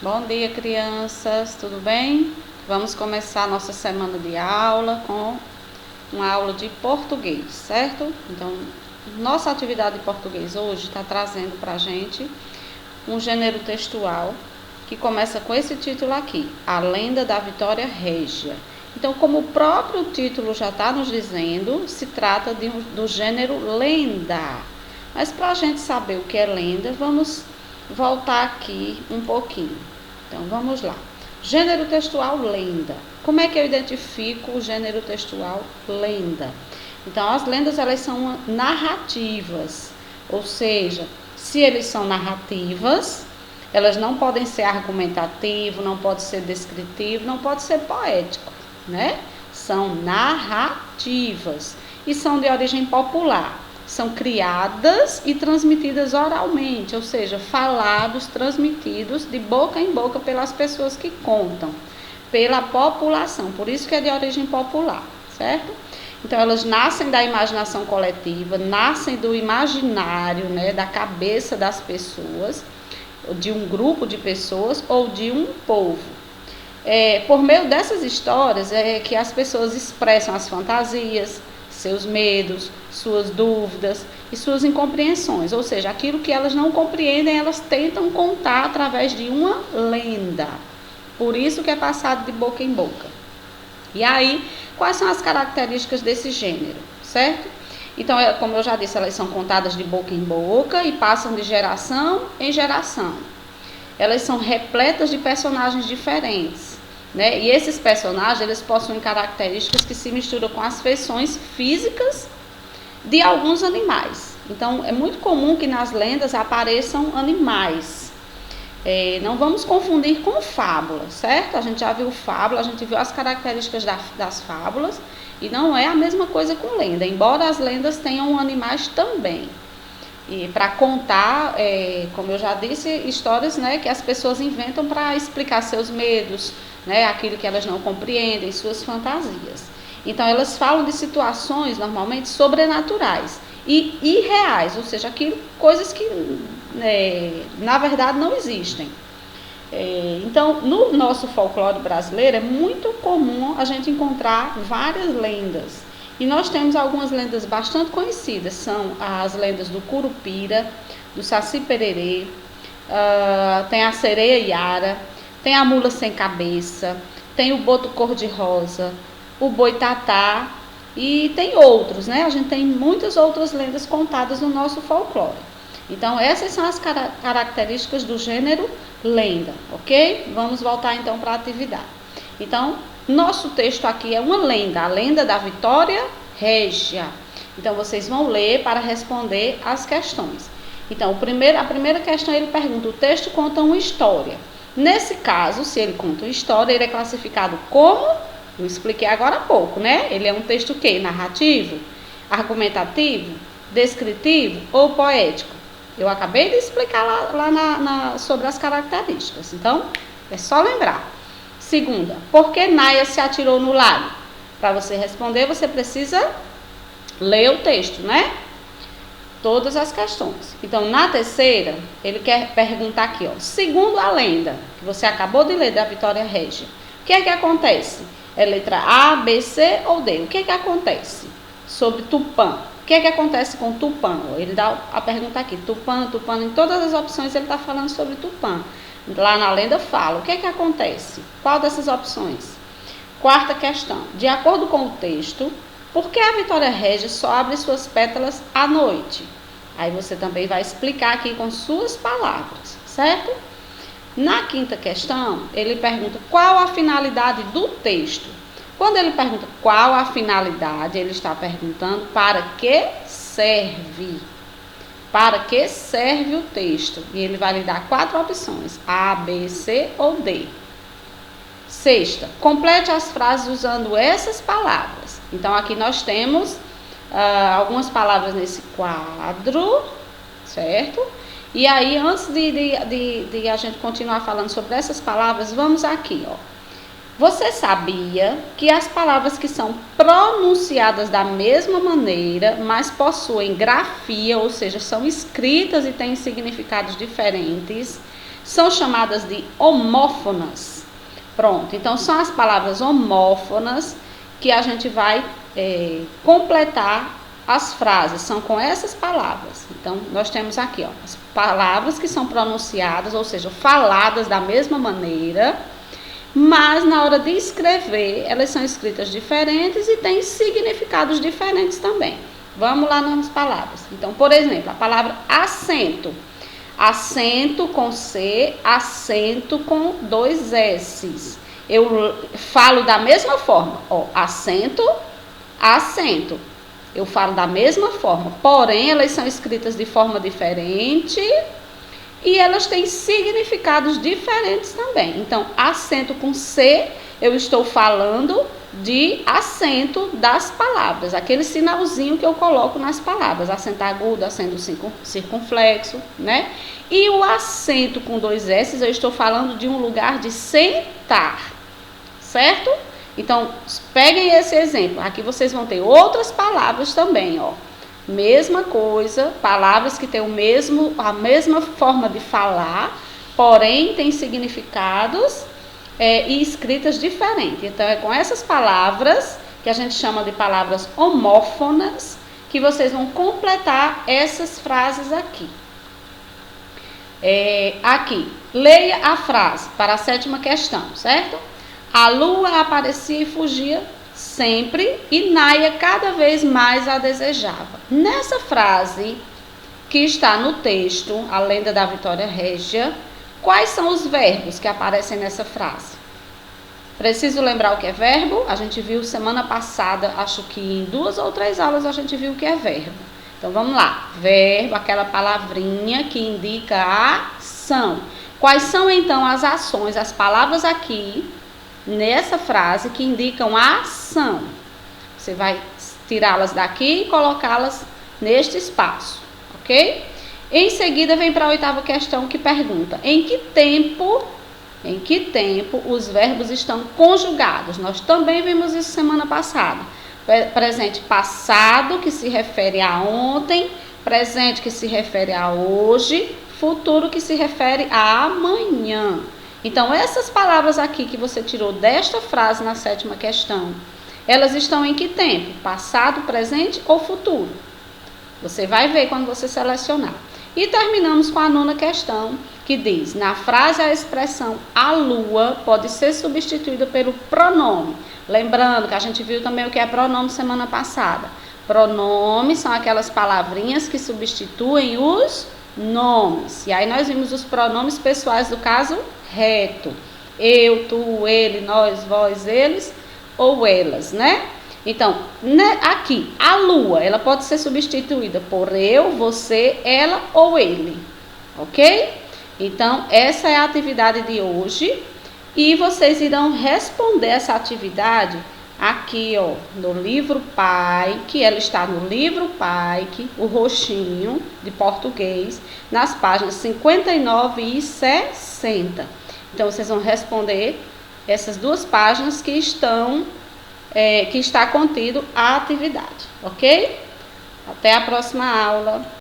Bom dia, crianças, tudo bem? Vamos começar nossa semana de aula com uma aula de português, certo? Então, nossa atividade de português hoje está trazendo para a gente um gênero textual que começa com esse título aqui, A Lenda da Vitória Régia. Então, como o próprio título já está nos dizendo, se trata do gênero lenda. Mas para a gente saber o que é lenda, vamos voltar aqui um pouquinho. Então, vamos lá. Gênero textual lenda. Como é que eu identifico o gênero textual lenda? Então, as lendas, elas são narrativas, ou seja, se eles são narrativas, elas não podem ser argumentativo, não pode ser descritivo, não pode ser poético, né? São narrativas e são de origem popular. São criadas e transmitidas oralmente, ou seja, falados, transmitidos de boca em boca pelas pessoas que contam, pela população, por isso que é de origem popular, certo? Então, elas nascem da imaginação coletiva, nascem do imaginário, né, da cabeça das pessoas, de um grupo de pessoas ou de um povo. Por meio dessas histórias é que as pessoas expressam as fantasias, seus medos, suas dúvidas e suas incompreensões, ou seja, aquilo que elas não compreendem, elas tentam contar através de uma lenda. Por isso que é passado de boca em boca. E aí, quais são as características desse gênero, certo? Então, como eu já disse, elas são contadas de boca em boca e passam de geração em geração. Elas são repletas de personagens diferentes, né? E esses personagens, eles possuem características que se misturam com as feições físicas de alguns animais. Então, é muito comum que nas lendas apareçam animais. Não vamos confundir com fábula, certo? A gente já viu fábula, a gente viu as características das fábulas e não é a mesma coisa com lenda, embora as lendas tenham animais também. E para contar, como eu já disse, histórias, né, que as pessoas inventam para explicar seus medos, né, aquilo que elas não compreendem, suas fantasias. Então, elas falam de situações normalmente sobrenaturais e irreais, ou seja, coisas que na verdade não existem. Então, no nosso folclore brasileiro é muito comum a gente encontrar várias lendas. E nós temos algumas lendas bastante conhecidas, são as lendas do Curupira, do Saci Pererê, tem a Sereia Iara, tem a Mula Sem Cabeça, tem o Boto Cor-de-Rosa, o Boitatá e tem outros, né? A gente tem muitas outras lendas contadas no nosso folclore. Então, essas são as características do gênero lenda, ok? Vamos voltar então para a atividade. Então, nosso texto aqui é uma lenda, a lenda da Vitória Régia. Então, vocês vão ler para responder as questões. Então, a primeira questão, ele pergunta, o texto conta uma história. Nesse caso, se ele conta uma história, ele é classificado como, eu expliquei agora há pouco, né? Ele é um texto o quê? Narrativo, argumentativo, descritivo ou poético? Eu acabei de explicar lá sobre as características. Então, é só lembrar. Segunda, por que Naia se atirou no lago? Para você responder, você precisa ler o texto, né? Todas as questões. Então, na terceira, ele quer perguntar aqui, ó. Segundo a lenda, que você acabou de ler da Vitória Régia, o que é que acontece? É letra A, B, C ou D? O que é que acontece? Sobre Tupã. O que é que acontece com Tupã? Ele dá a pergunta aqui. Tupã, em todas as opções ele está falando sobre Tupã. Lá na lenda fala. O que é que acontece? Qual dessas opções? Quarta questão. De acordo com o texto, por que a Vitória Régia só abre suas pétalas à noite? Aí você também vai explicar aqui com suas palavras, certo? Na quinta questão, ele pergunta qual a finalidade do texto. Quando ele pergunta qual a finalidade, ele está perguntando para que serve. Para que serve o texto? E ele vai lhe dar 4 opções, A, B, C ou D. Sexta, complete as frases usando essas palavras. Então, aqui nós temos algumas palavras nesse quadro, certo? E aí, antes de a gente continuar falando sobre essas palavras, vamos aqui, ó. Você sabia que as palavras que são pronunciadas da mesma maneira, mas possuem grafia, ou seja, são escritas e têm significados diferentes, são chamadas de homófonas. Pronto, então são as palavras homófonas que a gente vai completar as frases, são com essas palavras. Então, nós temos aqui, ó, as palavras que são pronunciadas, ou seja, faladas da mesma maneira, mas na hora de escrever, elas são escritas diferentes e têm significados diferentes também. Vamos lá nas palavras. Então, por exemplo, a palavra acento. Acento com C, acento com 2 S's. Eu falo da mesma forma, ó, acento, acento. Eu falo da mesma forma, porém elas são escritas de forma diferente e elas têm significados diferentes também. Então, acento com C, eu estou falando de acento das palavras, aquele sinalzinho que eu coloco nas palavras, acento agudo, acento circunflexo, né? E o acento com 2 S's, eu estou falando de um lugar de sentar, certo? Então, peguem esse exemplo. Aqui vocês vão ter outras palavras também, ó. Mesma coisa, palavras que têm a mesma forma de falar, porém têm significados e escritas diferentes. Então, é com essas palavras, que a gente chama de palavras homófonas, que vocês vão completar essas frases aqui. Aqui, leia a frase para a 7ª questão, certo? A lua aparecia e fugia sempre, e Naia cada vez mais a desejava. Nessa frase que está no texto, a lenda da Vitória Régia, quais são os verbos que aparecem nessa frase? Preciso lembrar o que é verbo? A gente viu semana passada, acho que em 2 ou 3 aulas a gente viu o que é verbo. Então vamos lá. Verbo, aquela palavrinha que indica a ação. Quais são então as ações, as palavras aqui nessa frase que indicam a ação? Você vai tirá-las daqui e colocá-las neste espaço, ok? Em seguida vem para a 8ª questão que pergunta: em que tempo os verbos estão conjugados? Nós também vimos isso semana passada. Presente passado, que se refere a ontem, presente que se refere a hoje, futuro que se refere a amanhã. Então, essas palavras aqui que você tirou desta frase na 7ª questão, elas estão em que tempo? Passado, presente ou futuro? Você vai ver quando você selecionar. E terminamos com a 9ª questão, que diz: na frase a expressão a lua pode ser substituída pelo pronome. Lembrando que a gente viu também o que é pronome semana passada. Pronomes são aquelas palavrinhas que substituem os nomes. E aí nós vimos os pronomes pessoais do caso reto. Eu, tu, ele, nós, vós, eles ou elas, né? Então, aqui, a lua, ela pode ser substituída por eu, você, ela ou ele, ok? Então, essa é a atividade de hoje e vocês irão responder essa atividade aqui, ó, no livro Paique. Ela está no livro Paique, o roxinho de português, nas páginas 59 e 60. Então, vocês vão responder essas 2 páginas que está contido a atividade, ok? Até a próxima aula.